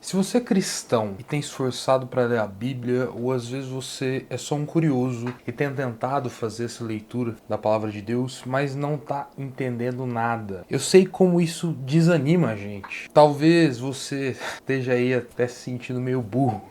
Se você é cristão e tem esforçado para ler a Bíblia, ou às vezes você é só um curioso e tem tentado fazer essa leitura da palavra de Deus, mas não está entendendo nada. Eu sei como isso desanima a gente. Talvez você esteja aí até se sentindo meio burro.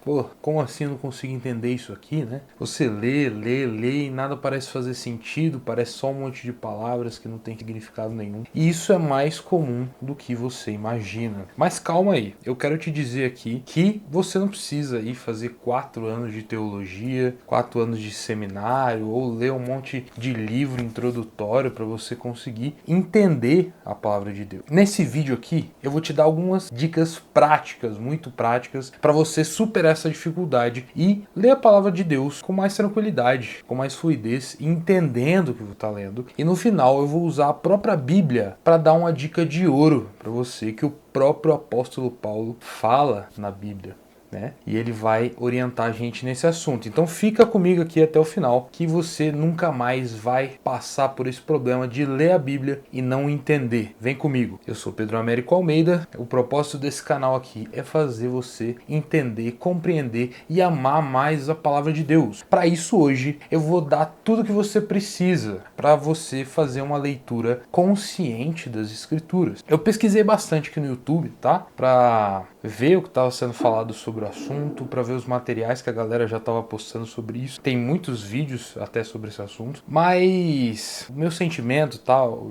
Pô, como assim eu não consigo entender isso aqui, né? Você lê e nada parece fazer sentido, parece só um monte de palavras que não tem significado nenhum. E isso é mais comum do que você imagina. Mas calma aí, eu quero te dizer aqui que você não precisa ir fazer 4 anos de teologia, 4 anos de seminário ou ler um monte de livro introdutório para você conseguir entender a palavra de Deus. Nesse vídeo aqui, eu vou te dar algumas dicas práticas, muito práticas, para você superar essa dificuldade e ler a palavra de Deus com mais tranquilidade, com mais fluidez, entendendo o que você está lendo. E no final eu vou usar a própria Bíblia para dar uma dica de ouro para você que o próprio apóstolo Paulo fala na Bíblia, né? E ele vai orientar a gente nesse assunto. Então fica comigo aqui até o final, que você nunca mais vai passar por esse problema de ler a Bíblia e não entender. Vem comigo. Eu sou Pedro Américo Almeida. O propósito desse canal aqui é fazer você entender, compreender e amar mais a palavra de Deus. Para isso hoje eu vou dar tudo que você precisa para você fazer uma leitura consciente das Escrituras. Eu pesquisei bastante aqui no YouTube, tá? Para ver o que estava sendo falado sobre o assunto, para ver os materiais que a galera já estava postando sobre isso. Tem muitos vídeos até sobre esse assunto, mas o meu sentimento,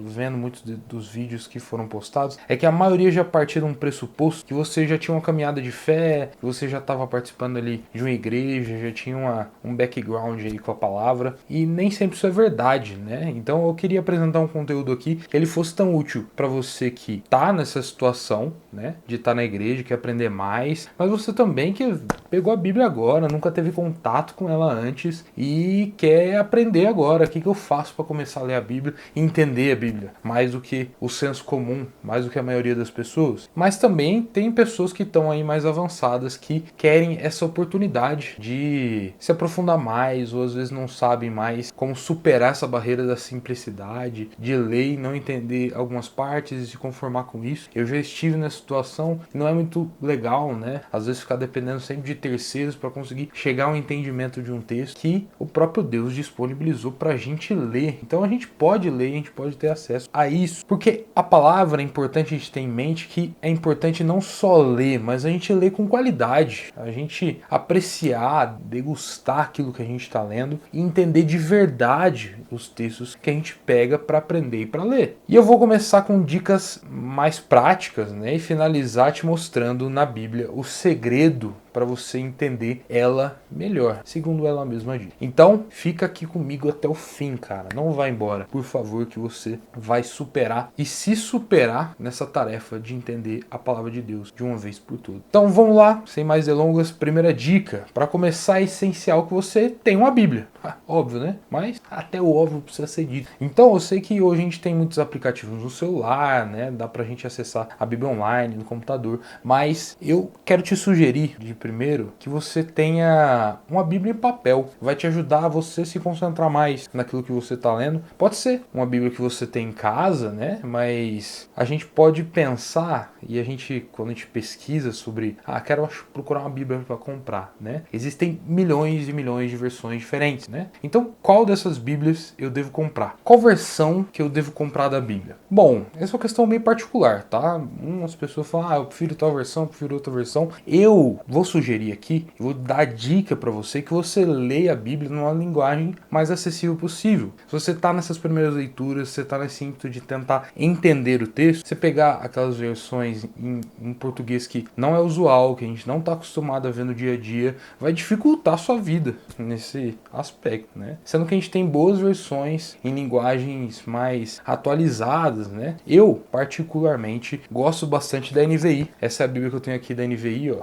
vendo muitos dos vídeos que foram postados, é que a maioria já partia de um pressuposto que você já tinha uma caminhada de fé, que você já estava participando ali de uma igreja, já tinha um background aí com a palavra, e nem sempre isso é verdade, né? Então eu queria apresentar um conteúdo aqui que ele fosse tão útil para você que tá nessa situação, né, de estar na igreja, que aprender mais, mas você também que pegou a Bíblia agora, nunca teve contato com ela antes e quer aprender agora. O que eu faço para começar a ler a Bíblia e entender a Bíblia mais do que o senso comum, mais do que a maioria das pessoas? Mas também tem pessoas que estão aí mais avançadas que querem essa oportunidade de se aprofundar mais, ou às vezes não sabem mais como superar essa barreira da simplicidade, de ler e não entender algumas partes e se conformar com isso. Eu já estive nessa situação, não é muito legal, né? Às vezes ficar dependendo sempre de terceiros para conseguir chegar ao entendimento de um texto que o próprio Deus disponibilizou para a gente ler. Então a gente pode ler, a gente pode ter acesso a isso, porque a palavra é importante a gente ter em mente que é importante não só ler, mas a gente ler com qualidade, a gente apreciar, degustar aquilo que a gente está lendo e entender de verdade os textos que a gente pega para aprender e para ler. E eu vou começar com dicas mais práticas, né, e finalizar te mostrando na Bíblia o segredo para você entender ela melhor, segundo ela mesma diz. Então, fica aqui comigo até o fim, cara. Não vai embora, por favor, que você vai superar e se superar nessa tarefa de entender a palavra de Deus de uma vez por todas. Então, vamos lá, sem mais delongas. Primeira dica, para começar é essencial que você tenha uma Bíblia. Óbvio, né? Mas até o óbvio precisa ser dito. Então, eu sei que hoje a gente tem muitos aplicativos no celular, né? Dá pra gente acessar a Bíblia online no computador, mas eu quero te sugerir de primeiro que você tenha uma Bíblia em papel. Vai te ajudar a você se concentrar mais naquilo que você está lendo. Pode ser uma Bíblia que você tem em casa, né? Mas a gente pode pensar, e a gente, quando a gente pesquisa sobre, quero procurar uma Bíblia para comprar, né? Existem milhões e milhões de versões diferentes, né? Então, qual dessas Bíblias eu devo comprar? Qual versão que eu devo comprar da Bíblia? Bom, essa é uma questão bem particular, tá? Umas pessoas falam, eu prefiro tal versão, eu prefiro outra versão. Eu vou sugerir aqui, eu vou dar dica para você que você leia a Bíblia numa linguagem mais acessível possível. Se você está nessas primeiras leituras, você está nesse ímpeto de tentar entender o texto, você pegar aquelas versões em português que não é usual, que a gente não está acostumado a ver no dia a dia, vai dificultar a sua vida nesse aspecto, né? Sendo que a gente tem boas versões em linguagens mais atualizadas, né? Eu, particularmente, gosto bastante da NVI. Essa é a Bíblia que eu tenho aqui da NVI, ó.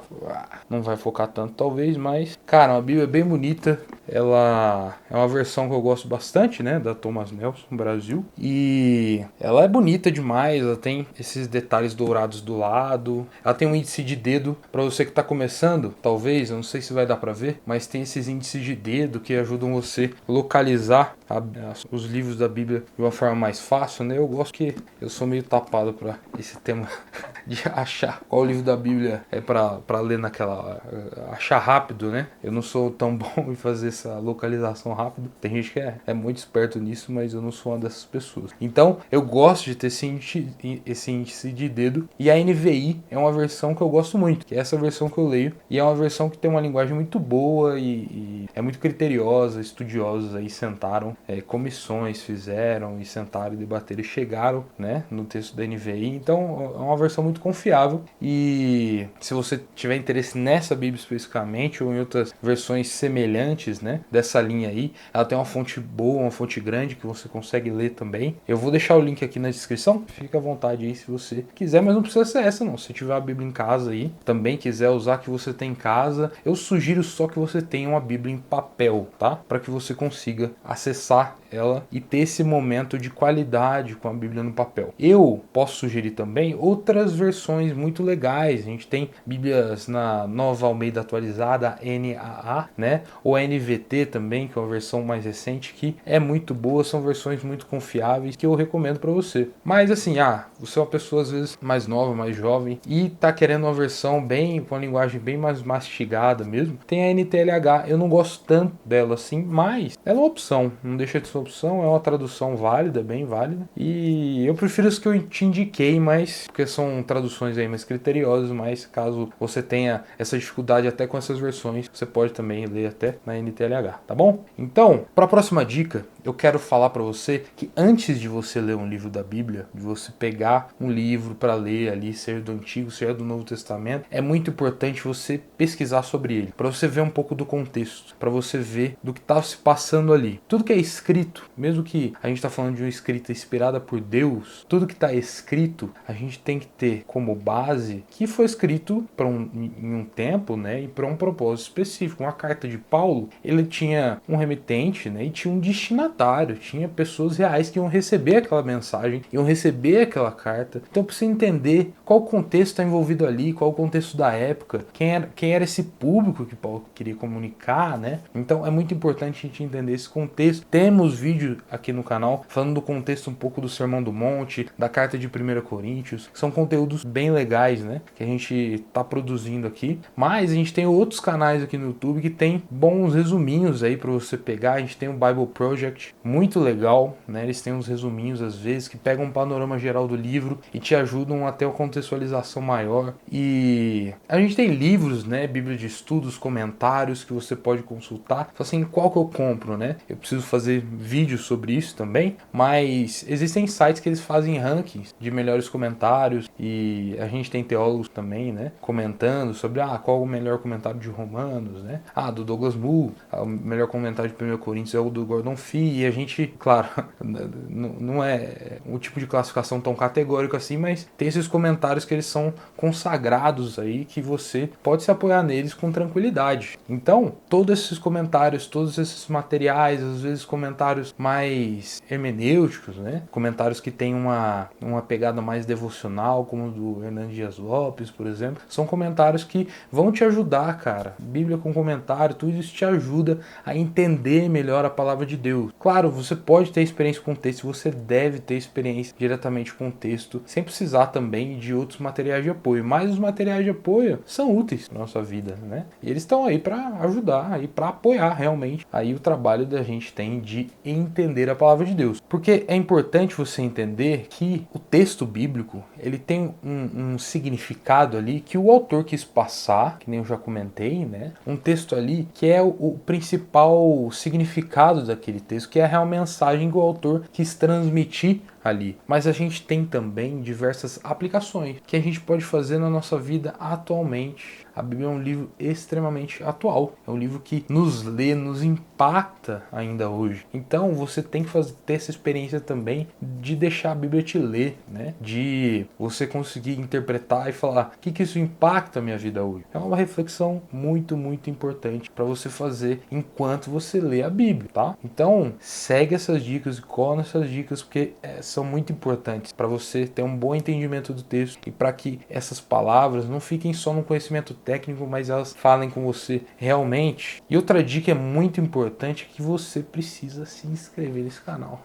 Não vai focar tanto talvez, mas cara, uma Bíblia bem bonita. Ela é uma versão que eu gosto bastante, né, da Thomas Nelson Brasil, e ela é bonita demais. Ela tem esses detalhes dourados do lado, ela tem um índice de dedo para você que está começando, talvez, eu não sei se vai dar para ver, mas tem esses índices de dedo que ajudam você a localizar os livros da Bíblia de uma forma mais fácil, né? Eu gosto que eu sou meio tapado para esse tema de achar qual livro da Bíblia é para ler achar rápido, né? Eu não sou tão bom em fazer essa localização rápida. Tem gente que é muito esperto nisso, mas eu não sou uma dessas pessoas. Então, eu gosto de ter esse índice de dedo, e a NVI é uma versão que eu gosto muito, que é essa versão que eu leio, e é uma versão que tem uma linguagem muito boa e é muito criteriosa. Estudiosos aí sentaram, comissões fizeram e sentaram e debateram e chegaram, né, no texto da NVI. Então é uma versão muito confiável, e se você tiver interesse nessa Bíblia especificamente ou em outras versões semelhantes, né, dessa linha aí, ela tem uma fonte boa, uma fonte grande que você consegue ler também. Eu vou deixar o link aqui na descrição, fica à vontade aí se você quiser, mas não precisa ser essa não. Se tiver a Bíblia em casa aí, também quiser usar a que você tem em casa, eu sugiro só que você tenha uma Bíblia em papel, tá? Para que você consiga acessar ela e ter esse momento de qualidade com a Bíblia no papel. Eu posso sugerir também outras versões muito legais. A gente tem Bíblias na Nova Almeida Atualizada, NAA, né? Ou a NVT também, que é uma versão mais recente, que é muito boa, são versões muito confiáveis que eu recomendo para você. Mas assim, você é uma pessoa às vezes mais nova, mais jovem e tá querendo uma versão bem, com uma linguagem bem mais mastigada mesmo, tem a NTLH. Eu não gosto tanto dela assim, mas ela é uma opção, não deixa de ser uma opção, é uma tradução válida, bem válida, e eu prefiro as que eu te indiquei, mas porque são traduções aí mais criteriosas. Mas caso você tenha essa dificuldade até com essas versões, você pode também ler até na NTLH, tá bom? Então, para a próxima dica, eu quero falar para você que antes de você ler um livro da Bíblia, de você pegar um livro para ler ali, seja do Antigo, seja do Novo Testamento, é muito importante você pesquisar sobre ele, para você ver um pouco do contexto, para você ver do que está se passando ali. Tudo que é escrito, mesmo que a gente está falando de uma escrita inspirada por Deus, tudo que está escrito, a gente tem que ter como base que foi escrito em um tempo, né, e para um propósito específico. Uma carta de Paulo, ele tinha um remetente, né, e tinha um destinatário, tinha pessoas reais que iam receber aquela mensagem, iam receber aquela carta. Então precisa entender qual o contexto está envolvido ali, qual o contexto da época, quem era esse público que Paulo queria comunicar, né? Então é muito importante a gente entender esse contexto. Temos vídeo aqui no canal falando do contexto um pouco do Sermão do Monte, da carta de 1 Coríntios, que são conteúdos bem legais, né, que a gente está produzindo aqui. Mas a gente tem outros canais aqui no YouTube que tem bons resuminhos aí para você pegar. A gente tem o Bible Project, muito legal, né? Eles têm uns resuminhos às vezes que pegam um panorama geral do livro e te ajudam a ter uma contextualização maior. E a gente tem livros, né, Bíblia de estudos, comentários que você pode consultar. Só assim, qual que eu compro, né? Eu preciso fazer vídeos sobre isso também, mas existem sites que eles fazem rankings de melhores comentários, e a gente tem teólogos também, né, comentando sobre qual o melhor comentário de Romanos, né? Do Douglas Moo, o melhor comentário de 1 Coríntios é o do Gordon Fee. E a gente, claro, não é um tipo de classificação tão categórico assim, mas tem esses comentários que eles são consagrados aí, que você pode se apoiar neles com tranquilidade. Então, todos esses comentários, todos esses materiais, às vezes comentários mais hermenêuticos, né? Comentários que tem uma pegada mais devocional, como o do Hernando Dias Lopes, por exemplo, são comentários que vão te ajudar, cara. Bíblia com comentário, tudo isso te ajuda a entender melhor a palavra de Deus. Claro, você pode ter experiência com o texto, você deve ter experiência diretamente com o texto, sem precisar também de outros materiais de apoio, mas os materiais de apoio são úteis na nossa vida, né? E eles estão aí para ajudar, aí para apoiar realmente aí o trabalho da gente tem de entender a palavra de Deus. Porque é importante você entender que o texto bíblico, ele tem um significado ali que o autor quis passar, que nem eu já comentei, né? Um texto ali que é o principal significado daquele texto, que é a real mensagem que o autor quis transmitir ali. Mas a gente tem também diversas aplicações que a gente pode fazer na nossa vida atualmente. A Bíblia é um livro extremamente atual, é um livro que nos lê, nos impacta ainda hoje. Então você tem que ter essa experiência também de deixar a Bíblia te ler, né? De você conseguir interpretar e falar o que isso impacta a minha vida hoje. É uma reflexão muito, muito importante para você fazer enquanto você lê a Bíblia, tá? Então segue essas dicas e cola nessas dicas, porque são muito importantes para você ter um bom entendimento do texto e para que essas palavras não fiquem só no conhecimento técnico, mas elas falem com você realmente. E outra dica muito importante é que você precisa se inscrever nesse canal.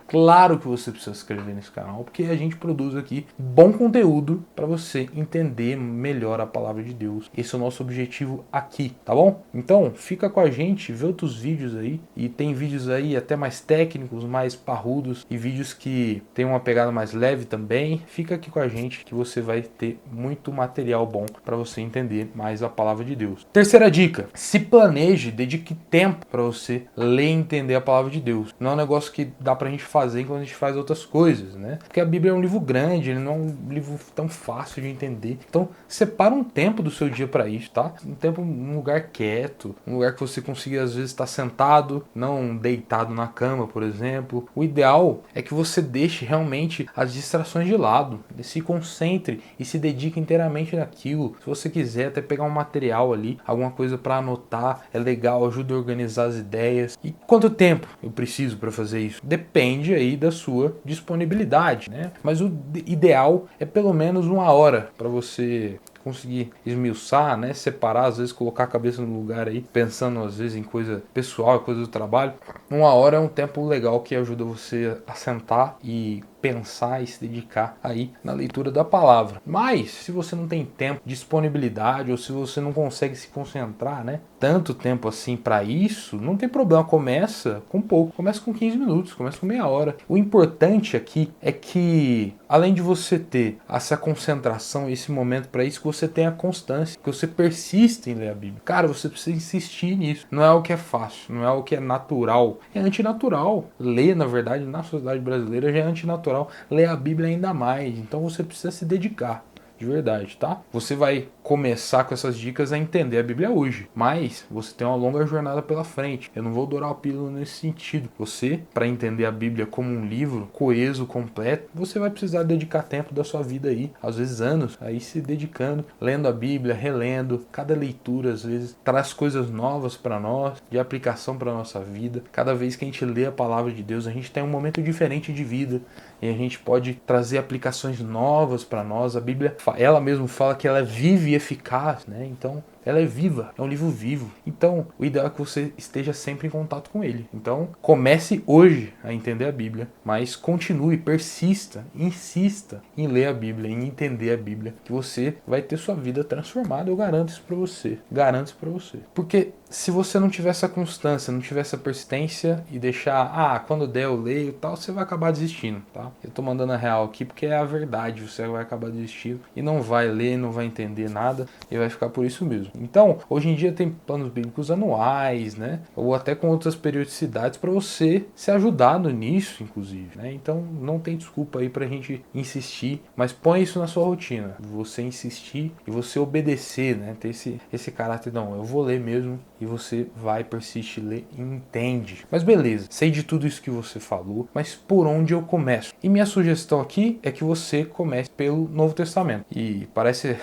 Claro que você precisa se inscrever nesse canal, porque a gente produz aqui bom conteúdo para você entender melhor a palavra de Deus. Esse é o nosso objetivo aqui, tá bom? Então, fica com a gente, vê outros vídeos aí, e tem vídeos aí até mais técnicos, mais parrudos, e vídeos que tem uma pegada mais leve também. Fica aqui com a gente que você vai ter muito material bom para você entender mais a palavra de Deus. Terceira dica: se planeje, dedique tempo para você ler e entender a palavra de Deus. Não é um negócio que dá pra gente fazer enquanto a gente faz outras coisas, né? Porque a Bíblia é um livro grande, ele não é um livro tão fácil de entender. Então, separa um tempo do seu dia para isso, tá? Um tempo, um lugar quieto, um lugar que você consiga às vezes estar sentado, não deitado na cama, por exemplo. O ideal é que você deixe realmente as distrações de lado, se concentre e se dedique inteiramente naquilo. Se você quiser até pegar um material ali, alguma coisa para anotar, é legal, ajuda a organizar as ideias. E quanto tempo eu preciso para fazer isso? Depende aí da sua disponibilidade, né? Mas o ideal é pelo menos 1 hora para você conseguir esmiuçar, né, separar, às vezes colocar a cabeça no lugar aí, pensando às vezes em coisa pessoal, coisa do trabalho. 1 hora é um tempo legal que ajuda você a sentar e pensar e se dedicar aí na leitura da palavra. Mas se você não tem tempo, disponibilidade, ou se você não consegue se concentrar, né, tanto tempo assim para isso, não tem problema, começa com pouco, começa com 15 minutos, começa com meia hora. O importante aqui é que, além de você ter essa concentração, esse momento para isso, que você tenha a constância, que você persista em ler a Bíblia. Cara, você precisa insistir nisso. Não é o que é fácil, não é o que é natural. É antinatural. Ler, na verdade, na sociedade brasileira já é antinatural. Ler a Bíblia ainda mais. Então você precisa se dedicar. De verdade, tá? Você vai começar com essas dicas a entender a Bíblia hoje, mas você tem uma longa jornada pela frente. Eu não vou dourar a pílula nesse sentido. Você, para entender a Bíblia como um livro coeso, completo, você vai precisar dedicar tempo da sua vida aí, às vezes anos, aí se dedicando, lendo a Bíblia, relendo. Cada leitura, às vezes, traz coisas novas para nós, de aplicação para nossa vida. Cada vez que a gente lê a palavra de Deus, a gente tem um momento diferente de vida e a gente pode trazer aplicações novas para nós. A Bíblia, ela mesma fala que ela é viva e eficaz, né? Então, ela é viva, é um livro vivo. Então, o ideal é que você esteja sempre em contato com ele. Então, comece hoje a entender a Bíblia, mas continue, persista, insista em ler a Bíblia, em entender a Bíblia, que você vai ter sua vida transformada. Eu garanto isso para você. Garanto isso para você. Porque se você não tiver essa constância, não tiver essa persistência e deixar, quando der eu leio e tal, você vai acabar desistindo, tá? Eu tô mandando a real aqui porque é a verdade, você vai acabar desistindo e não vai ler, não vai entender nada e vai ficar por isso mesmo. Então, hoje em dia tem planos bíblicos anuais, né? Ou até com outras periodicidades para você ser ajudado nisso, inclusive, né? Então, não tem desculpa aí pra gente insistir, mas põe isso na sua rotina. Você insistir e você obedecer, né? Ter esse caráter, não, eu vou ler mesmo, e você vai, persiste, ler e entende. Mas beleza, sei de tudo isso que você falou, mas por onde eu começo? E minha sugestão aqui é que você comece pelo Novo Testamento. E parece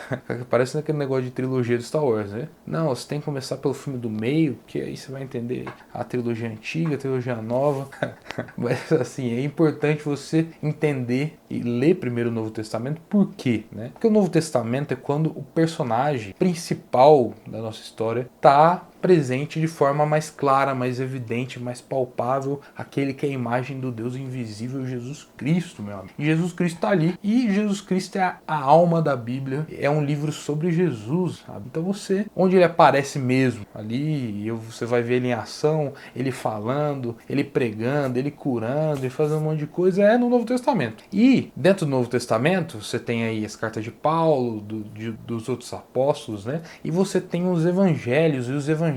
aquele negócio de trilogia do Star Wars, né? Não, você tem que começar pelo filme do meio, porque aí você vai entender a trilogia antiga, a trilogia nova. Mas assim, é importante você entender e ler primeiro o Novo Testamento. Por quê? Né? Porque o Novo Testamento é quando o personagem principal da nossa história está presente de forma mais clara, mais evidente, mais palpável, aquele que é a imagem do Deus invisível, Jesus Cristo, meu amigo. E Jesus Cristo está ali, e Jesus Cristo é a alma da Bíblia, é um livro sobre Jesus, sabe? Então você, onde ele aparece mesmo, ali você vai ver ele em ação, ele falando, ele pregando, ele curando, ele fazendo um monte de coisa, é no Novo Testamento. E dentro do Novo Testamento, você tem aí as cartas de Paulo, dos outros apóstolos, né? E você tem os evangelhos, e os evangelhos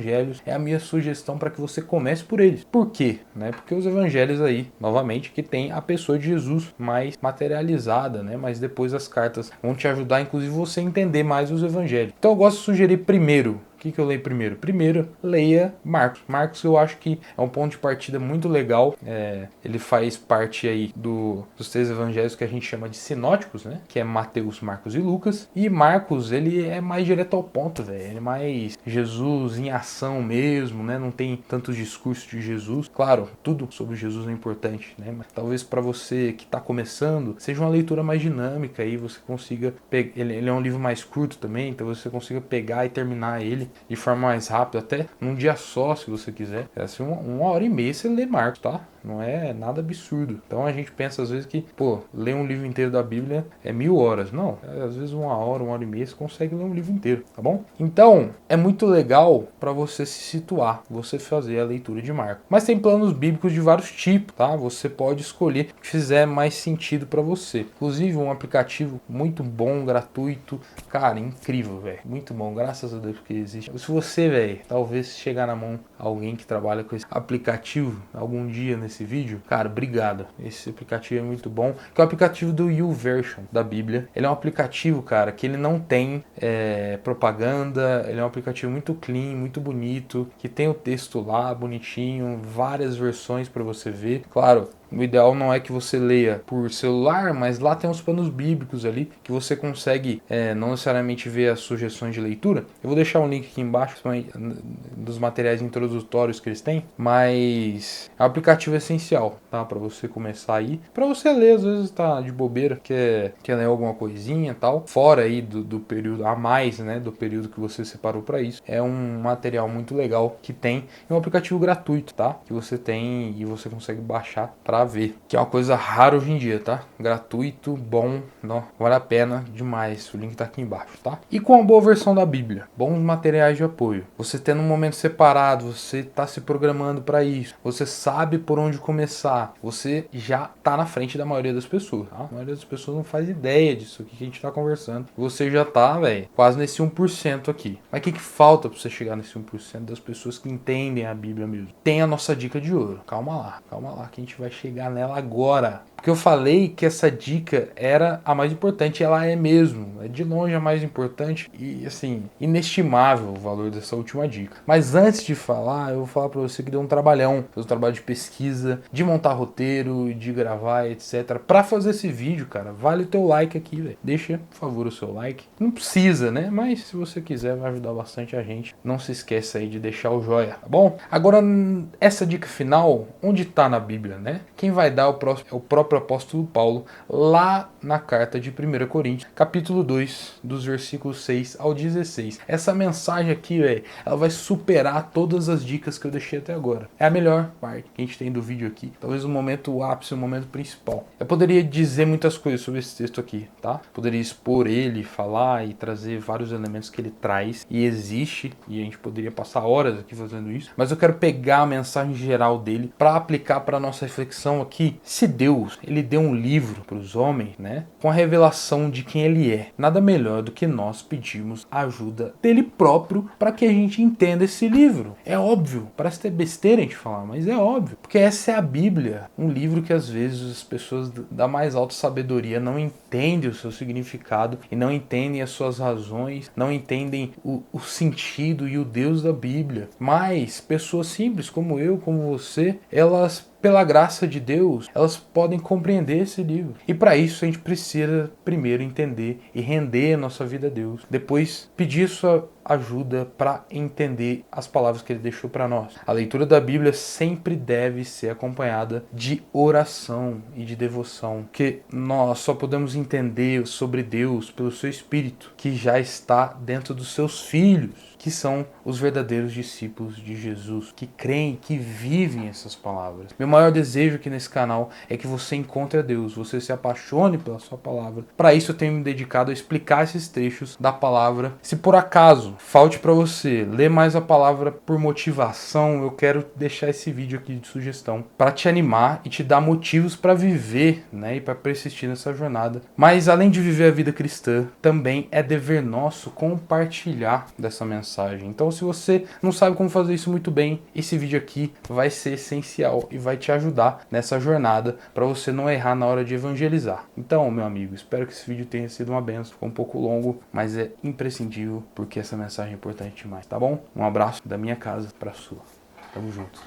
é a minha sugestão para que você comece por eles. Por quê? Né? Porque os evangelhos aí, novamente, que tem a pessoa de Jesus mais materializada, né? Mas depois as cartas vão te ajudar, inclusive, você a entender mais os evangelhos. Então eu gosto de sugerir primeiro que eu leio primeiro? Primeiro, leia Marcos. Marcos eu acho que é um ponto de partida muito legal. Ele faz parte aí dos 3 evangelhos que a gente chama de sinóticos, né? Que é Mateus, Marcos e Lucas. E Marcos, ele é mais direto ao ponto, velho. Ele é mais Jesus em ação mesmo, né? Não tem tantos discursos de Jesus. Claro, tudo sobre Jesus é importante, né? Mas talvez para você que está começando, seja uma leitura mais dinâmica aí, você consiga pegar. Ele é um livro mais curto também, então você consiga pegar e terminar ele de forma mais rápida, até num dia só, se você quiser. É assim, uma hora e meia você lê Marcos, tá? Não é nada absurdo. Então a gente pensa às vezes que, ler um livro inteiro da Bíblia é 1000 horas. Não, às vezes uma hora e meia você consegue ler um livro inteiro, tá bom? Então, é muito legal para você se situar, você fazer a leitura de Marcos. Mas tem planos bíblicos de vários tipos, tá? Você pode escolher o que fizer mais sentido para você. Inclusive, um aplicativo muito bom, gratuito, cara, incrível, velho. Muito bom, graças a Deus que existe. Se você, velho, talvez chegar na mão alguém que trabalha com esse aplicativo algum dia nesse vídeo, cara, obrigado. Esse aplicativo é muito bom, que é o aplicativo do YouVersion da Bíblia. Ele é um aplicativo, cara, que ele não tem propaganda, ele é um aplicativo muito clean, muito bonito, que tem o texto lá bonitinho, várias versões para você ver. Claro, o ideal não é que você leia por celular, mas lá tem os planos bíblicos ali que você consegue não necessariamente ver as sugestões de leitura. Eu vou deixar um link aqui embaixo dos materiais introdutórios que eles têm, mas é um aplicativo essencial, tá? Para você começar aí, para você ler, às vezes tá de bobeira, quer ler alguma coisinha e tal, fora aí do período a mais, né, do período que você separou para isso. É um material muito legal que tem, é um aplicativo gratuito, tá? Que você tem e você consegue baixar para ver, que é uma coisa rara hoje em dia, tá? Gratuito, bom, não, vale a pena demais. O link tá aqui embaixo, tá? E com a boa versão da Bíblia, bons materiais de apoio, você tendo um momento separado, você tá se programando para isso, você sabe por onde começar, você já tá na frente da maioria das pessoas, tá? A maioria das pessoas não faz ideia disso aqui que a gente tá conversando. Você já tá, velho, quase nesse 1% aqui. Mas o que falta para você chegar nesse 1% das pessoas que entendem a Bíblia mesmo? Tem a nossa dica de ouro. Calma lá, que a gente vai chegar nela agora. Porque eu falei que essa dica era a mais importante, ela é mesmo. É de longe a mais importante e, assim, inestimável o valor dessa última dica. Mas antes de falar, eu vou falar pra você que deu um trabalhão. Fez um trabalho de pesquisa, de montar roteiro, de gravar, etc. Pra fazer esse vídeo, cara, vale o teu like aqui, velho. Deixa, por favor, o seu like. Não precisa, né? Mas se você quiser, vai ajudar bastante a gente. Não se esqueça aí de deixar o joia, tá bom? Agora, essa dica final, onde tá na Bíblia, né? Quem vai dar é o próprio apóstolo Paulo, lá na carta de 1 Coríntios, capítulo 2, dos versículos 6 ao 16. Essa mensagem aqui, velho, ela vai superar todas as dicas que eu deixei até agora. É a melhor parte que a gente tem do vídeo aqui. Talvez o momento ápice, o momento principal. Eu poderia dizer muitas coisas sobre esse texto aqui, tá? Poderia expor ele, falar e trazer vários elementos que ele traz e existe, e a gente poderia passar horas aqui fazendo isso, mas eu quero pegar a mensagem geral dele para aplicar para nossa reflexão aqui. Se Deus, ele deu um livro para os homens, né, com a revelação de quem ele é, nada melhor do que nós pedirmos a ajuda dele próprio para que a gente entenda esse livro. É óbvio, parece ter besteira a gente falar, mas é óbvio, porque essa é a Bíblia, um livro que às vezes as pessoas da mais alta sabedoria não entendem o seu significado e não entendem as suas razões, não entendem o sentido e o Deus da Bíblia. Mas pessoas simples como eu, como você, elas, pela graça de Deus, elas podem compreender esse livro. E para isso a gente precisa primeiro entender e render a nossa vida a Deus. Depois pedir sua ajuda para entender as palavras que ele deixou para nós. A leitura da Bíblia sempre deve ser acompanhada de oração e de devoção, que nós só podemos entender sobre Deus pelo seu Espírito, que já está dentro dos seus filhos, que são os verdadeiros discípulos de Jesus, que creem, que vivem essas palavras. Meu maior desejo aqui nesse canal é que você encontre a Deus, você se apaixone pela sua palavra. Para isso eu tenho me dedicado a explicar esses trechos da palavra. Se por acaso falte para você ler mais a palavra por motivação, eu quero deixar esse vídeo aqui de sugestão para te animar e te dar motivos para viver, né, e para persistir nessa jornada. Mas além de viver a vida cristã, também é dever nosso compartilhar dessa mensagem. Então, se você não sabe como fazer isso muito bem, esse vídeo aqui vai ser essencial e vai te ajudar nessa jornada para você não errar na hora de evangelizar. Então, meu amigo, espero que esse vídeo tenha sido uma benção. Ficou um pouco longo, mas é imprescindível porque essa mensagem é importante demais, tá bom? Um abraço da minha casa pra sua. Tamo junto.